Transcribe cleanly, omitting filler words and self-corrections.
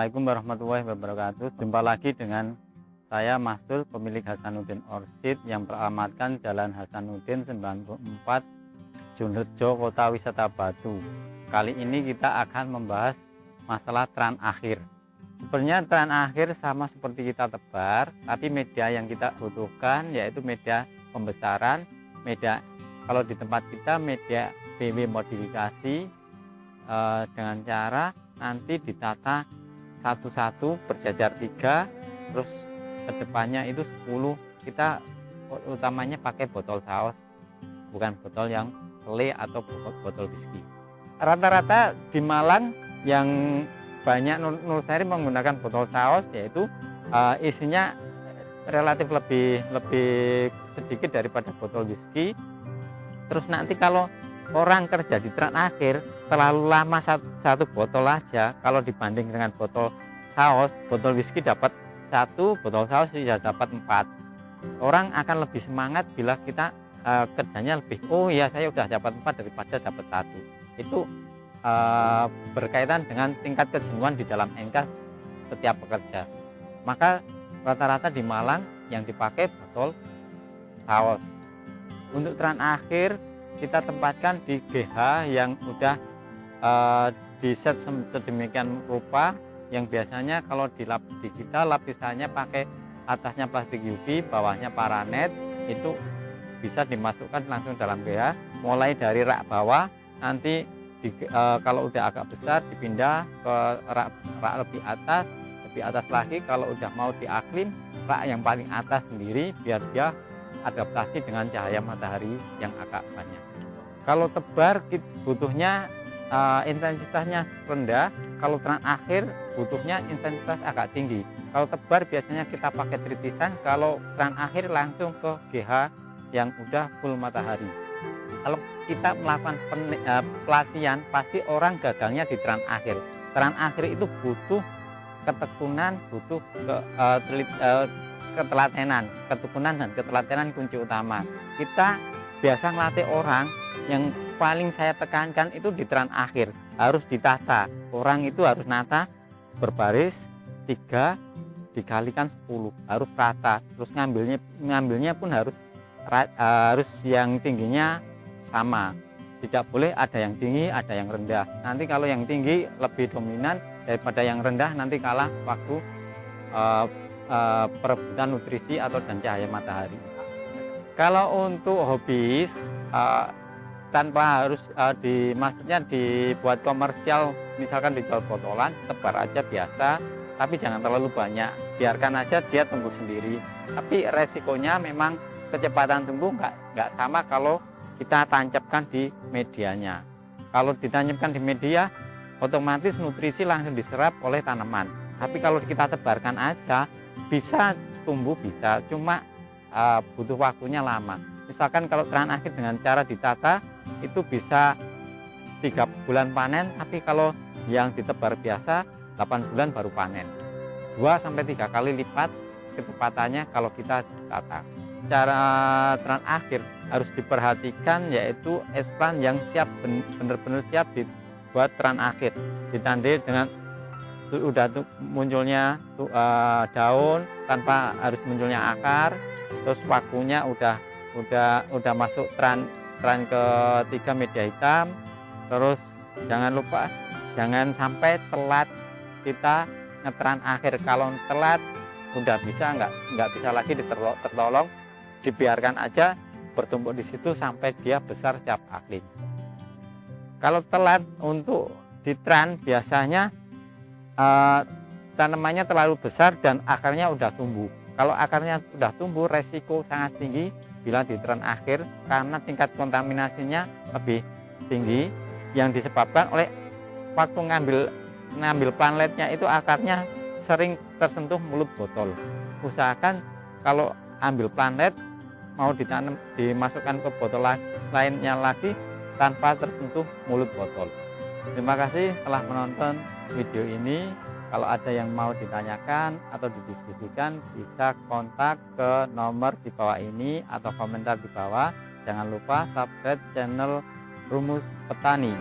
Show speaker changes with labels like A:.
A: Assalamualaikum warahmatullahi wabarakatuh. Jumpa lagi dengan saya Mastul, pemilik Hasanuddin Orchid yang beralamatkan Jalan Hasanuddin 94, Junrejo, Kota Wisata Batu. Kali ini kita akan membahas masalah tran akhir. Sebenarnya tran akhir sama seperti kita tebar, tapi media yang kita butuhkan yaitu media pembesaran, media kalau di tempat kita media BW modifikasi dengan cara nanti ditata satu-satu berjajar 3, terus kedepannya itu 10. Kita utamanya pakai botol saus, bukan botol yang le atau botol whisky. Rata-rata di Malang yang banyak nursery menggunakan botol saus, yaitu isinya relatif lebih sedikit daripada botol whisky. Terus nanti kalau orang kerja di tran akhir terlalu lama satu botol aja, kalau dibanding dengan botol saus, botol whisky dapat 1, botol saus sudah dapat 4. Orang akan lebih semangat bila kita kerjanya lebih, oh ya saya udah dapat 4 daripada dapat 1. Itu berkaitan dengan tingkat kejenuhan di dalam engkas setiap pekerja. Maka rata-rata di Malang yang dipakai botol saus. Untuk tran akhir kita tempatkan di GH yang udah di-set sedemikian rupa, yang biasanya kalau di kita lapisannya pakai atasnya plastik UV, bawahnya paranet. Itu bisa dimasukkan langsung dalam GH, mulai dari rak bawah, nanti kalau udah agak besar dipindah ke rak lebih atas lagi. Kalau udah mau diaklim, rak yang paling atas sendiri biar dia adaptasi dengan cahaya matahari yang agak banyak. Kalau tebar butuhnya intensitasnya rendah, kalau tran akhir butuhnya intensitas agak tinggi. Kalau tebar biasanya kita pakai tritisan, kalau tran akhir langsung ke GH yang udah full matahari. Kalau kita melakukan pelatihan, pasti orang gagalnya di tran akhir. Tran akhir itu butuh ketekunan, butuh ketekunan dan ketelatenan kunci utama. Kita biasa ngelatih orang, yang paling saya tekankan itu di tran akhir harus ditata. Orang itu harus nata berbaris 3 dikalikan 10, harus rata. Terus ngambilnya pun harus yang tingginya sama. Tidak boleh ada yang tinggi, ada yang rendah. Nanti kalau yang tinggi lebih dominan daripada yang rendah, nanti kalah waktu perebutan nutrisi atau dan cahaya matahari. Kalau untuk hobis, tanpa harus maksudnya dibuat komersial, misalkan dijual botolan, tebar aja biasa, tapi jangan terlalu banyak, biarkan aja dia tumbuh sendiri. Tapi resikonya memang kecepatan tumbuh nggak sama kalau kita tancapkan di medianya. Kalau ditancapkan di media, otomatis nutrisi langsung diserap oleh tanaman. Tapi kalau kita tebarkan aja, bisa tumbuh, bisa, cuma butuh waktunya lama. Misalkan kalau tran akhir dengan cara ditata itu bisa 3 bulan panen, tapi kalau yang ditebar biasa 8 bulan baru panen. 2-3 kali lipat kecepatannya kalau kita tata. Cara tran akhir harus diperhatikan, yaitu esplan yang siap, benar-benar siap dibuat tran akhir. Ditandai dengan udah munculnya daun tanpa harus munculnya akar, terus waktunya udah masuk tran ke-3 media hitam. Terus jangan lupa jangan sampai telat kita ngetran akhir. Kalau telat udah nggak bisa lagi tertolong, dibiarkan aja bertumpuk di situ sampai dia besar siap aklim. Kalau telat untuk ditran, biasanya tanamannya terlalu besar dan akarnya udah tumbuh. Kalau akarnya udah tumbuh, resiko sangat tinggi bila di tran akhir, karena tingkat kontaminasinya lebih tinggi yang disebabkan oleh waktu ngambil planletnya itu akarnya sering tersentuh mulut botol. Usahakan kalau ambil planlet mau dimasukkan ke botol lainnya lagi tanpa tersentuh mulut botol. Terima kasih telah menonton video ini. Kalau ada yang mau ditanyakan atau didiskusikan, bisa kontak ke nomor di bawah ini atau komentar di bawah. Jangan lupa subscribe channel Rumus Petani.